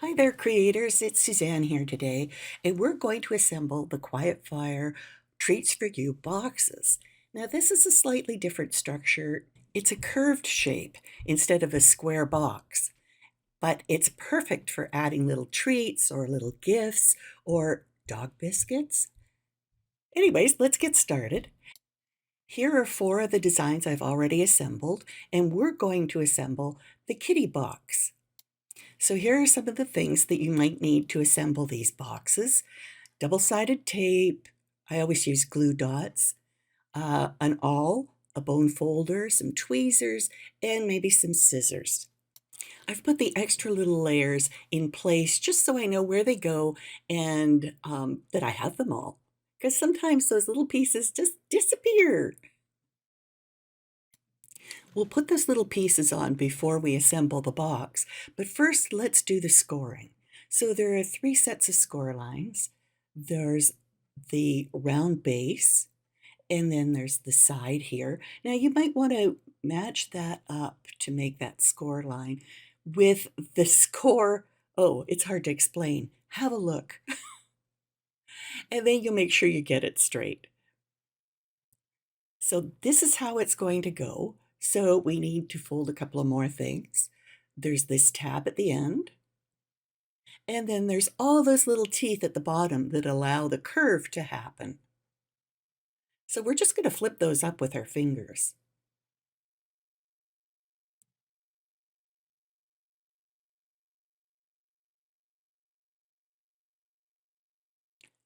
Hi there, creators. It's Suzanne here today, and we're going to assemble the Quietfire Treats for You boxes. Now, this is a slightly different structure. It's a curved shape instead of a square box, but it's perfect for adding little treats or little gifts or dog biscuits. Anyways, let's get started. Here are four of the designs I've already assembled, and we're going to assemble the kitty box. So here are some of the things that you might need to assemble these boxes. Double-sided tape, I always use glue dots, an awl, a bone folder, some tweezers, and maybe some scissors. I've put the extra little layers in place just so I know where they go and that I have them all. Because sometimes those little pieces just disappear. We'll put those little pieces on before we assemble the box, but first let's do the scoring. So there are three sets of score lines. There's the round base, and then there's the side here. Now you might want to match that up to make that score line with the score. Oh, it's hard to explain. Have a look, and then you'll make sure you get it straight. So this is how it's going to go. So we need to fold a couple of more things. There's this tab at the end, and then there's all those little teeth at the bottom that allow the curve to happen. So we're just going to flip those up with our fingers,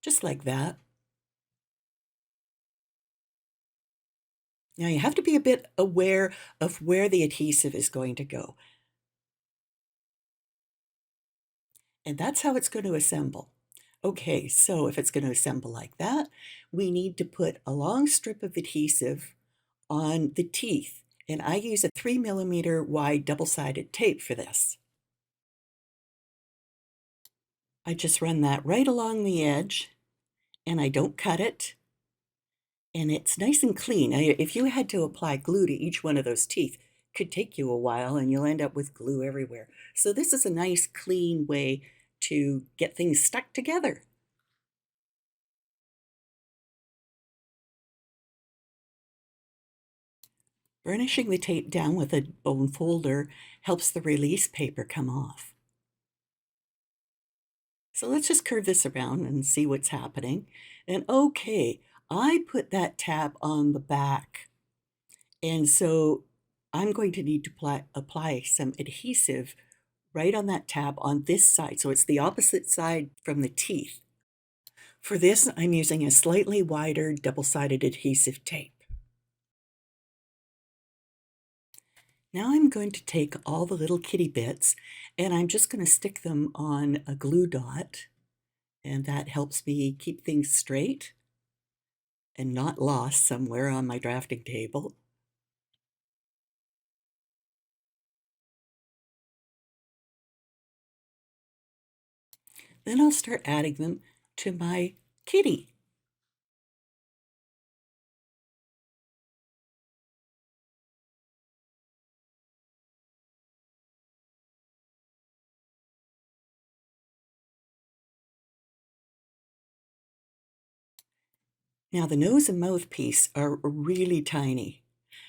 just like that. Now you have to be a bit aware of where the adhesive is going to go, and that's how it's going to assemble. Okay, so if it's going to assemble like that, we need to put a long strip of adhesive on the teeth, and I use a 3 millimeter wide double-sided tape for this. I just run that right along the edge, and I don't cut it, and it's nice and clean. If you had to apply glue to each one of those teeth, it could take you a while, and you'll end up with glue everywhere. So this is a nice, clean way to get things stuck together. Burnishing the tape down with a bone folder helps the release paper come off. So let's just curve this around and see what's happening. And okay, I put that tab on the back. And so I'm going to need to apply some adhesive right on that tab on this side. So it's the opposite side from the teeth. For this, I'm using a slightly wider double-sided adhesive tape. Now I'm going to take all the little kitty bits and I'm just going to stick them on a glue dot, and that helps me keep things straight and not lost somewhere on my drafting table. Then I'll start adding them to my kitty. Now the nose and mouth piece are really tiny.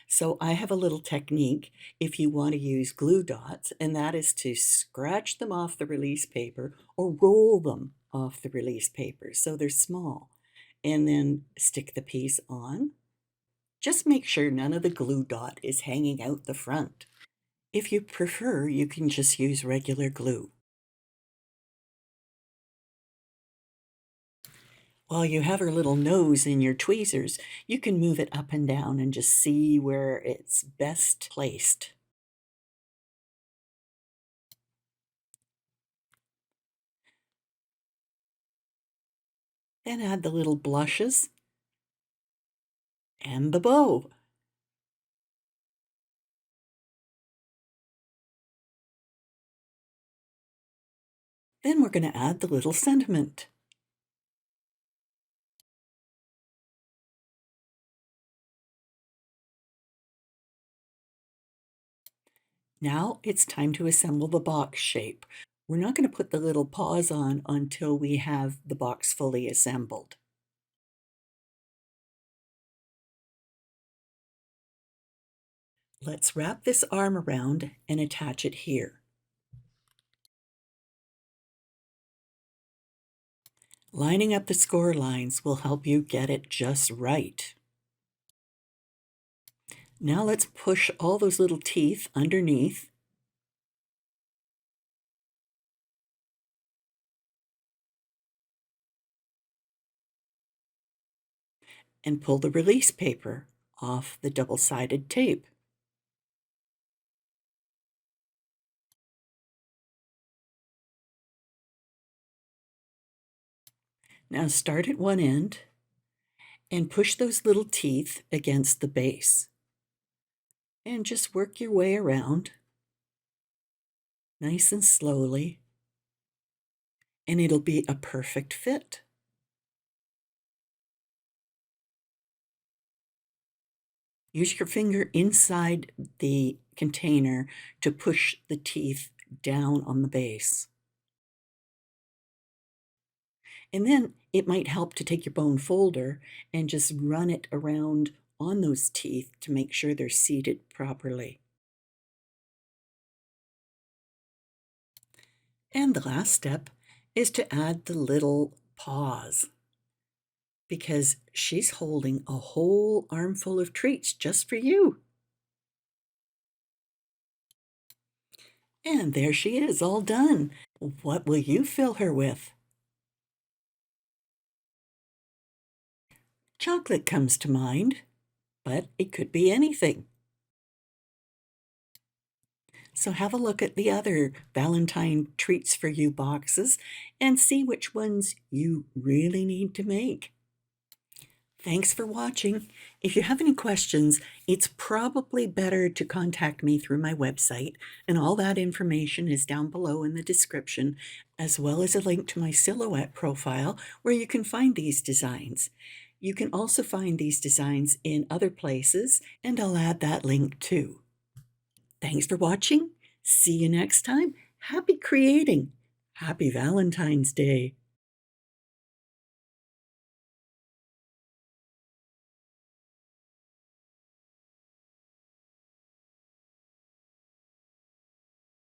So I have a little technique if you want to use glue dots, and that is to scratch them off the release paper or roll them off the release paper so they're small, and then stick the piece on. Just make sure none of the glue dot is hanging out the front. If you prefer, you can just use regular glue. While you have her little nose in your tweezers, you can move it up and down and just see where it's best placed. Then add the little blushes and the bow. Then we're going to add the little sentiment. Now it's time to assemble the box shape. We're not going to put the little paws on until we have the box fully assembled. Let's wrap this arm around and attach it here. Lining up the score lines will help you get it just right. Now let's push all those little teeth underneath. And pull the release paper off the double-sided tape. Now start at one end and push those little teeth against the base. And just work your way around, nice and slowly, and it'll be a perfect fit. Use your finger inside the container to push the teeth down on the base. And then it might help to take your bone folder and just run it around on those teeth to make sure they're seated properly. And the last step is to add the little paws, because she's holding a whole armful of treats just for you. And there she is, all done. What will you fill her with? Chocolate comes to mind, but it could be anything. So have a look at the other Valentine Treats for You boxes and see which ones you really need to make. Thanks for watching. If you have any questions, it's probably better to contact me through my website, and all that information is down below in the description, as well as a link to my silhouette profile where you can find these designs. You can also find these designs in other places, and I'll add that link too. Thanks for watching. See you next time. Happy creating. Happy Valentine's Day.